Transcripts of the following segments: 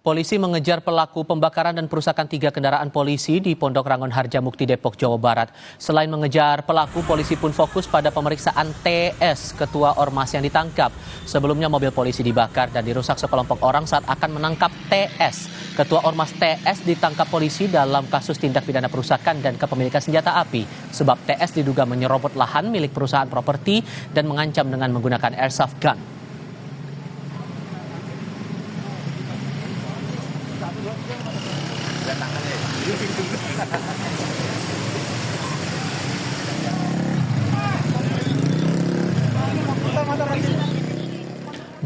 Polisi mengejar pelaku pembakaran dan perusakan 3 kendaraan polisi di Pondok Rangon Harjamukti, Depok, Jawa Barat. Selain mengejar pelaku, polisi pun fokus pada pemeriksaan TS, ketua ormas yang ditangkap. Sebelumnya mobil polisi dibakar dan dirusak sekelompok orang saat akan menangkap TS. Ketua ormas TS ditangkap polisi dalam kasus tindak pidana perusakan dan kepemilikan senjata api. Sebab TS diduga menyerobot lahan milik perusahaan properti dan mengancam dengan menggunakan airsoft gun.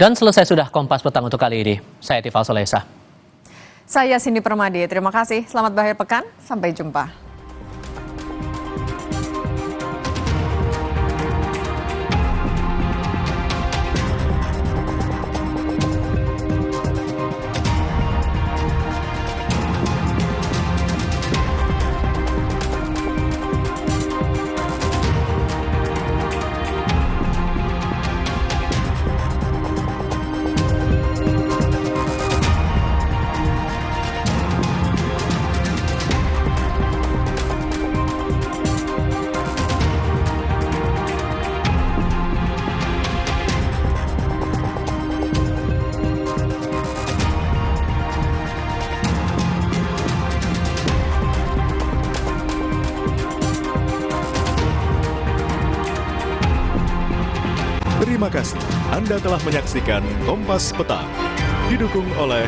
Dan selesai sudah Kompas Petang untuk kali ini. Saya Tifal Solesa. Saya Cindy Permadi. Terima kasih. Selamat berakhir pekan. Sampai jumpa. Terima kasih Anda telah menyaksikan Kompas Petang. Didukung oleh